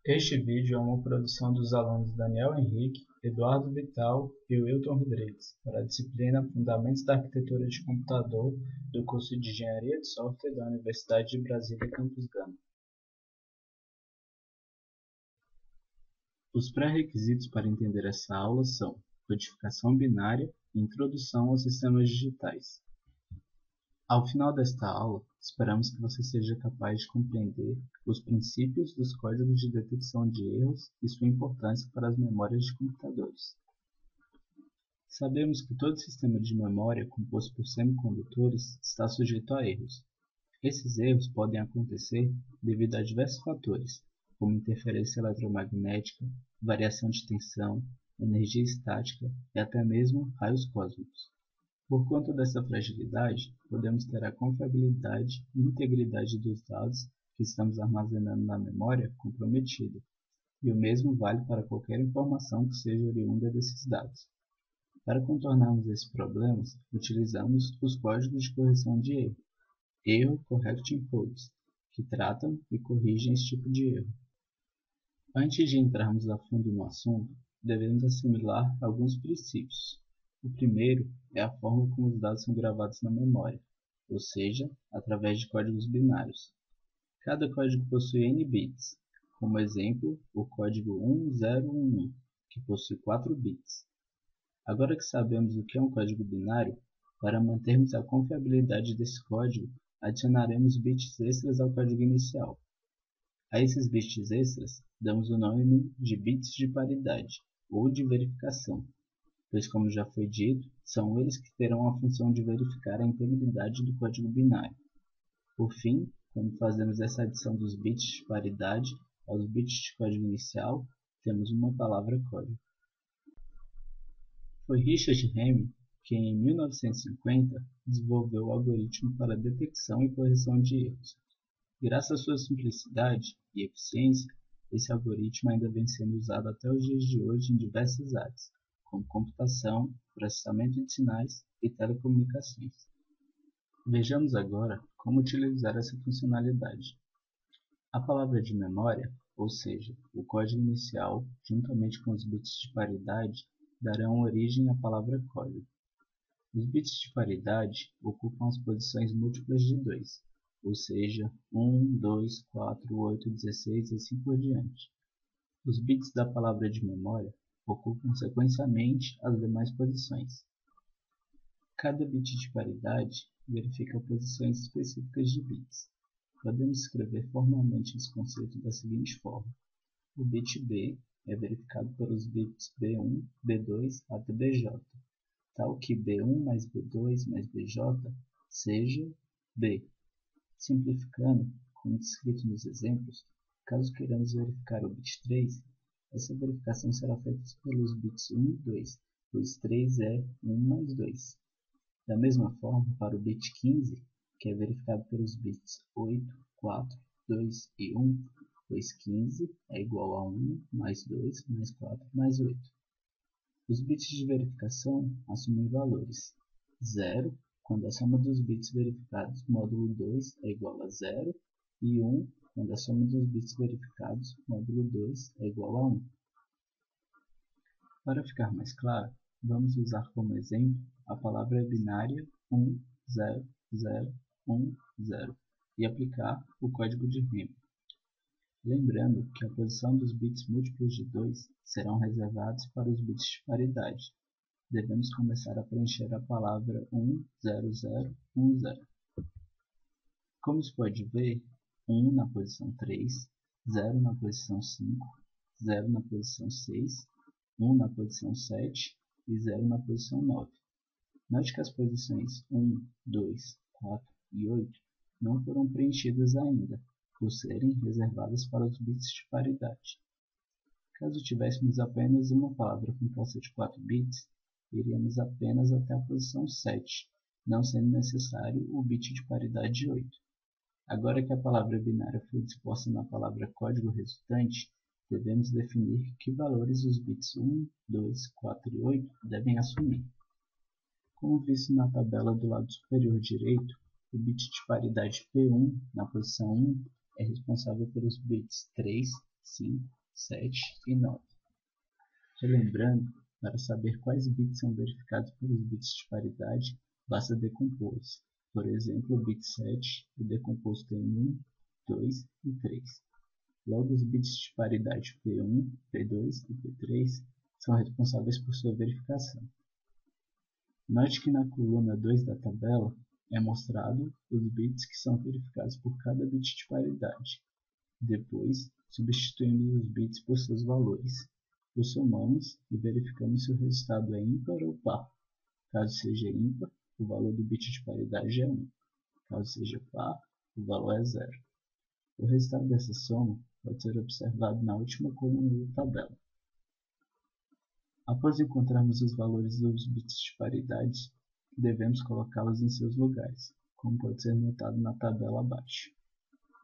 Este vídeo é uma produção dos alunos Daniel Henrique, Eduardo Vital e Wilton Rodrigues, para a disciplina Fundamentos da Arquitetura de Computador do curso de Engenharia de Software da Universidade de Brasília, Campus Gama. Os pré-requisitos para entender essa aula são codificação binária e introdução aos sistemas digitais. Ao final desta aula, esperamos que você seja capaz de compreender os princípios dos códigos de detecção de erros e sua importância para as memórias de computadores. Sabemos que todo sistema de memória composto por semicondutores está sujeito a erros. Esses erros podem acontecer devido a diversos fatores, como interferência eletromagnética, variação de tensão, energia estática e até mesmo raios cósmicos. Por conta dessa fragilidade, podemos ter a confiabilidade e integridade dos dados que estamos armazenando na memória comprometida, e o mesmo vale para qualquer informação que seja oriunda desses dados. Para contornarmos esses problemas, utilizamos os códigos de correção de erro, Error Correcting Codes, que tratam e corrigem esse tipo de erro. Antes de entrarmos a fundo no assunto, devemos assimilar alguns princípios. O primeiro é a forma como os dados são gravados na memória, ou seja, através de códigos binários. Cada código possui n bits, como exemplo, o código 1011, que possui 4 bits. Agora que sabemos o que é um código binário, para mantermos a confiabilidade desse código, adicionaremos bits extras ao código inicial. A esses bits extras, damos o nome de bits de paridade, ou de verificação, pois, como já foi dito, são eles que terão a função de verificar a integridade do código binário. Por fim, quando fazemos essa adição dos bits de paridade aos bits de código inicial, temos uma palavra-código. Foi Richard Remy quem, em 1950, desenvolveu o algoritmo para detecção e correção de erros. Graças à sua simplicidade e eficiência, esse algoritmo ainda vem sendo usado até os dias de hoje em diversas áreas, como computação, processamento de sinais e telecomunicações. Vejamos agora como utilizar essa funcionalidade. A palavra de memória, ou seja, o código inicial, juntamente com os bits de paridade, darão origem à palavra código. Os bits de paridade ocupam as posições múltiplas de 2, ou seja, 1, 2, 4, 8, 16 e assim por diante. Os bits da palavra de memória ocupam sequencialmente as demais posições. Cada bit de paridade verifica posições específicas de bits. Podemos escrever formalmente esse conceito da seguinte forma: o bit B é verificado pelos bits B1, B2 até BJ, tal que B1 mais B2 mais BJ seja B. Simplificando, como descrito nos exemplos, caso queiramos verificar o bit 3, essa verificação será feita pelos bits 1 e 2, pois 3 é 1 mais 2. Da mesma forma, para o bit 15, que é verificado pelos bits 8, 4, 2 e 1, pois 15 é igual a 1 mais 2 mais 4 mais 8. Os bits de verificação assumem valores 0, quando a soma dos bits verificados módulo 2 é igual a 0, e 1, quando a soma dos bits verificados módulo 2 é igual a 1. Para ficar mais claro, vamos usar como exemplo a palavra binária 1, 0, 0, 1, 0 e aplicar o código de Remy. Lembrando que a posição dos bits múltiplos de 2 serão reservados para os bits de paridade. Devemos começar a preencher a palavra 1, 0, 0, 1, 0. Como se pode ver, 1 na posição 3, 0 na posição 5, 0 na posição 6, 1 na posição 7 e 0 na posição 9. Note que as posições 1, 2, 4 e 8 não foram preenchidas ainda, por serem reservadas para os bits de paridade. Caso tivéssemos apenas uma palavra composta de 4 bits, iríamos apenas até a posição 7, não sendo necessário o bit de paridade 8. Agora que a palavra binária foi disposta na palavra código resultante, devemos definir que valores os bits 1, 2, 4 e 8 devem assumir. Como visto na tabela do lado superior direito, o bit de paridade P1 na posição 1 é responsável pelos bits 3, 5, 7 e 9. Relembrando, para saber quais bits são verificados pelos bits de paridade, basta decompô-los. Por exemplo, o bit 7 é decomposto em 1, 2 e 3. Logo, os bits de paridade P1, P2 e P3 são responsáveis por sua verificação. Note que na coluna 2 da tabela é mostrado os bits que são verificados por cada bit de paridade. Depois, substituímos os bits por seus valores. Os somamos e verificamos se o resultado é ímpar ou par. Caso seja ímpar, o valor do bit de paridade é 1. Caso seja par, o valor é 0. O resultado dessa soma pode ser observado na última coluna da tabela. Após encontrarmos os valores dos bits de paridade, devemos colocá-los em seus lugares, como pode ser notado na tabela abaixo.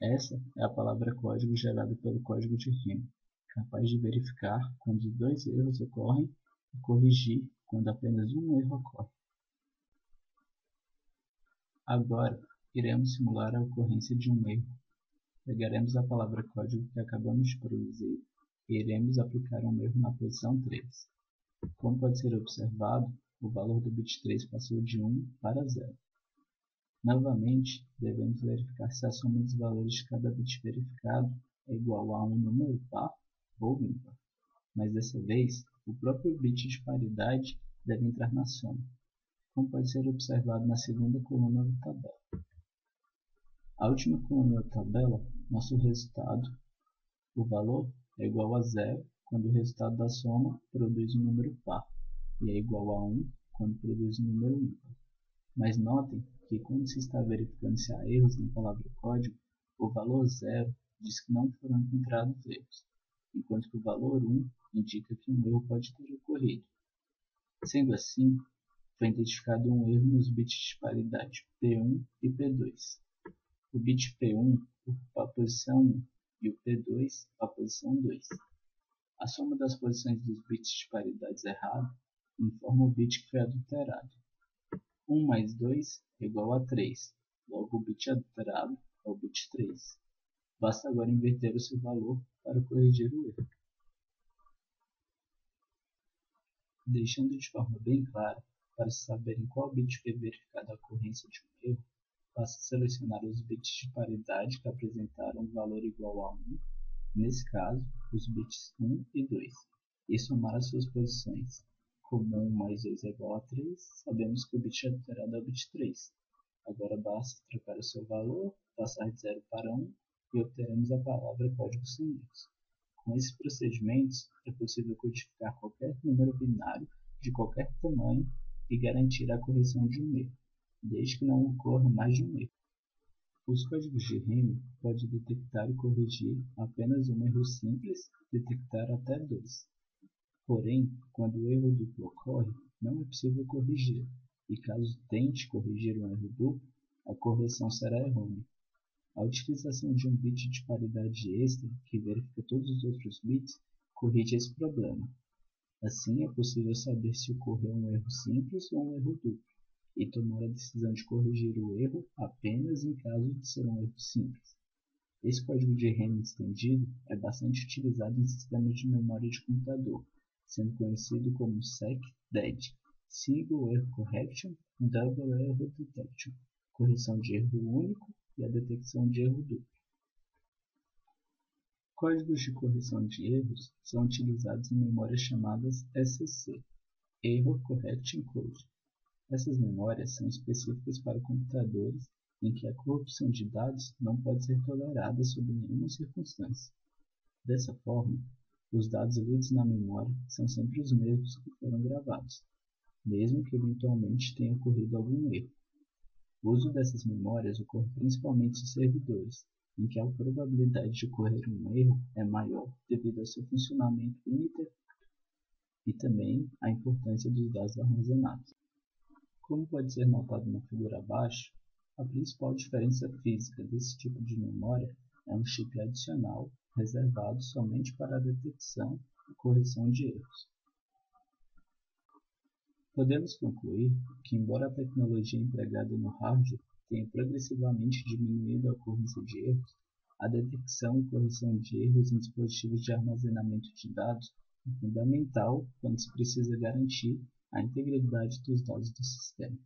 Essa é a palavra-código gerada pelo código de Hamming, capaz de verificar quando 2 erros ocorrem e corrigir quando apenas um erro ocorre. Agora, iremos simular a ocorrência de um erro. Pegaremos a palavra-código que acabamos de produzir e iremos aplicar um erro na posição 3. Como pode ser observado, o valor do bit 3 passou de 1 para 0. Novamente, devemos verificar se a soma dos valores de cada bit verificado é igual a um número par ou ímpar. Mas dessa vez, o próprio bit de paridade deve entrar na soma, como pode ser observado na segunda coluna da tabela. A última coluna da tabela mostra o resultado. O valor é igual a 0 quando o resultado da soma produz um número par, e é igual a 1 quando produz um número ímpar. Mas notem que quando se está verificando se há erros na palavra-código, o valor 0 diz que não foram encontrados erros, enquanto que o valor 1 indica que um erro pode ter ocorrido. Sendo assim, foi identificado um erro nos bits de paridade P1 e P2. O bit P1 ocupa a posição 1 e o P2 a posição 2. A soma das posições dos bits de paridade errado informa o bit que foi adulterado. 1 mais 2 é igual a 3, logo o bit adulterado é o bit 3. Basta agora inverter o seu valor para corrigir o erro. Deixando de forma bem clara, para saber em qual bit foi verificada a ocorrência de um erro, basta selecionar os bits de paridade que apresentaram um valor igual a 1, nesse caso, os bits 1 e 2, e somar as suas posições. Como 1 mais 2 é igual a 3, sabemos que o bit adulterado é o bit 3. Agora basta trocar o seu valor, passar de 0 para 1 e obteremos a palavra código sem erros. Com esses procedimentos, é possível codificar qualquer número binário de qualquer tamanho e garantir a correção de um erro, desde que não ocorra mais de um erro. Os códigos de Hamming podem detectar e corrigir apenas um erro simples, detectar até 2. Porém, quando o erro duplo ocorre, não é possível corrigir, e caso tente corrigir um erro duplo, a correção será errônea. A utilização de um bit de paridade extra, que verifica todos os outros bits, corrige esse problema. Assim, é possível saber se ocorreu um erro simples ou um erro duplo, e tomar a decisão de corrigir o erro apenas em caso de ser um erro simples. Esse código de Hamming estendido é bastante utilizado em sistemas de memória de computador, sendo conhecido como SECDED, Single Error Correction, Double Error Detection, correção de erro único e a detecção de erro duplo. Códigos de correção de erros são utilizados em memórias chamadas SCC, Error Correction Code. Essas memórias são específicas para computadores em que a corrupção de dados não pode ser tolerada sob nenhuma circunstância. Dessa forma, os dados lidos na memória são sempre os mesmos que foram gravados, mesmo que eventualmente tenha ocorrido algum erro. O uso dessas memórias ocorre principalmente em servidores, em que a probabilidade de ocorrer um erro é maior devido ao seu funcionamento ininterrupto e também à importância dos dados armazenados. Como pode ser notado na figura abaixo, a principal diferença física desse tipo de memória é um chip adicional reservado somente para a detecção e correção de erros. Podemos concluir que, embora a tecnologia empregada no hardware tenha progressivamente diminuído a ocorrência de erros, A detecção e correção de erros em dispositivos de armazenamento de dados é fundamental quando se precisa garantir a integridade dos dados do sistema.